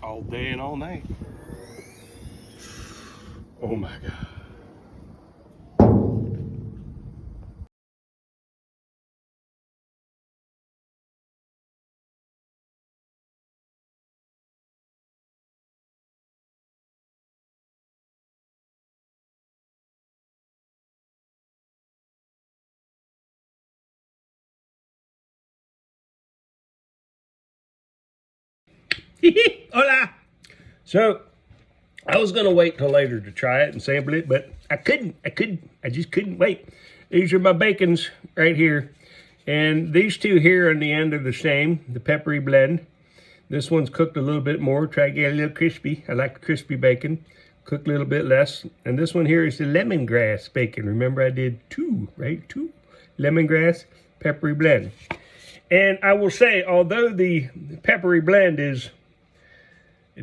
all day and all night. Oh my God. Hola. So I was gonna wait till later to try it and sample it, but I couldn't. I just couldn't wait. These are my bacons right here, and these two here on the end are the same, the peppery blend. This one's cooked a little bit more. Try to get a little crispy. I like crispy bacon. Cooked a little bit less. And this one here is the lemongrass bacon. Remember I did two, right? Two lemongrass peppery blend. And I will say, although the peppery blend is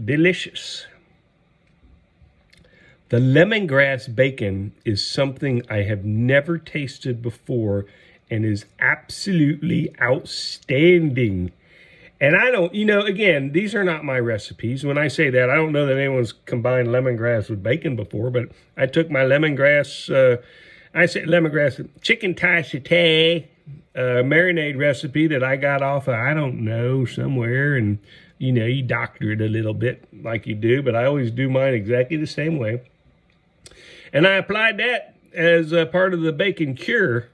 delicious, the lemongrass bacon is something I have never tasted before and is absolutely outstanding. And I don't, again, these are not my recipes. When I say that, I don't know that anyone's combined lemongrass with bacon before, but I took my lemongrass, chicken thai satay marinade recipe that I got off of, I don't know, somewhere, and, you doctor it a little bit like you do, but I always do mine exactly the same way. And I applied that as a part of the bacon cure,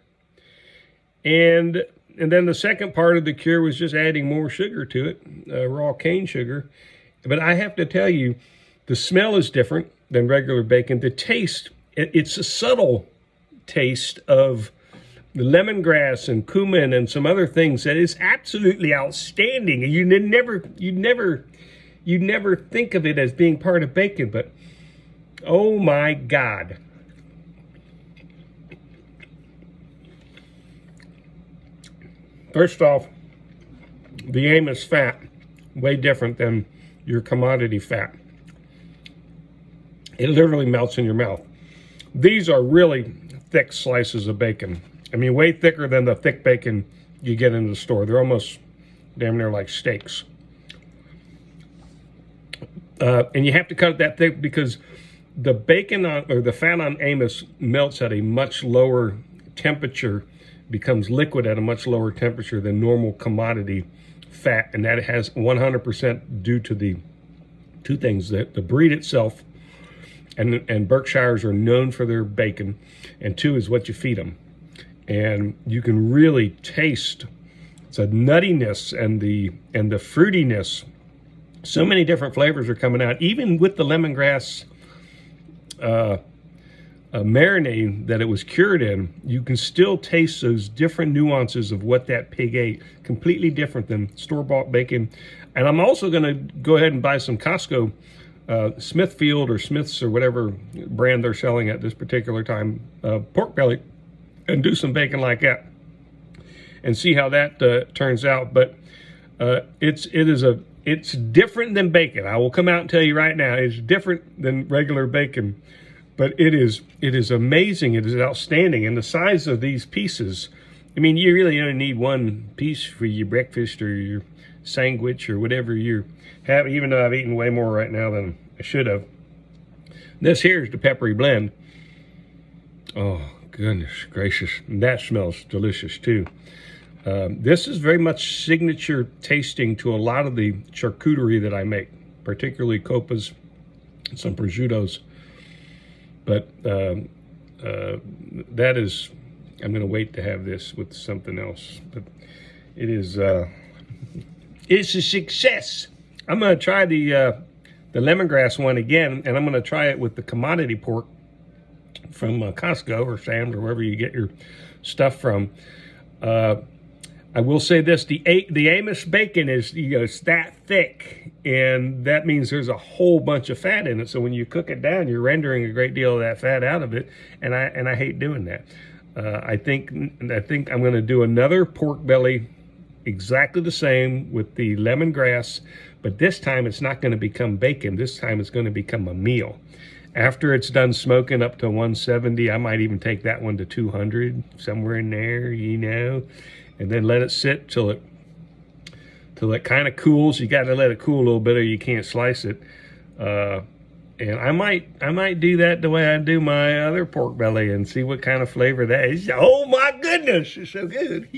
and then the second part of the cure was just adding more sugar to it, raw cane sugar. But I have to tell you, the smell is different than regular bacon. The taste, it's a subtle taste of the lemongrass and cumin and some other things that is absolutely outstanding. And you'd never think of it as being part of bacon, but oh my God. First off, the Amos fat, way different than your commodity fat. It literally melts in your mouth. These are really thick slices of bacon. I mean, way thicker than the thick bacon you get in the store. They're almost damn near like steaks. And you have to cut it that thick because the bacon or the fat on Amos melts at a much lower temperature, becomes liquid at a much lower temperature than normal commodity fat, and that has 100% due to the two things: that the breed itself, and Berkshires are known for their bacon, and two is what you feed them. And you can really taste the nuttiness and the fruitiness. So many different flavors are coming out, even with the lemongrass marinade that it was cured in. You can still taste those different nuances of what that pig ate, completely different than store-bought bacon. And I'm also going to go ahead and buy some Costco Smithfield or Smith's or whatever brand they're selling at this particular time, pork belly, and do some bacon like that and see how that turns out. But it's different than bacon. I will come out and tell you right now, it's different than regular bacon. But it is amazing. It is outstanding. And the size of these pieces, I mean, you really only need one piece for your breakfast or your sandwich or whatever you have, even though I've eaten way more right now than I should have. This here is the peppery blend. Oh, goodness gracious. And that smells delicious too. This is very much signature tasting to a lot of the charcuterie that I make, particularly copas, some prosciuttos. But that is, I'm going to wait to have this with something else. But it is, it's a success. I'm going to try the lemongrass one again, and I'm going to try it with the commodity pork from Costco or Sam's or wherever you get your stuff from. I will say this: the Amos bacon is, it's that thick, and that means there's a whole bunch of fat in it. So when you cook it down, you're rendering a great deal of that fat out of it, and I hate doing that. I think I'm going to do another pork belly, exactly the same with the lemongrass, but this time it's not going to become bacon. This time it's going to become a meal. After it's done smoking up to 170, I might even take that one to 200, somewhere in there, and then let it sit till it till it kind of cools. You got to let it cool a little bit or you can't slice it. And I might do that the way I do my other pork belly and see what kind of flavor that is. Oh my goodness, it's so good.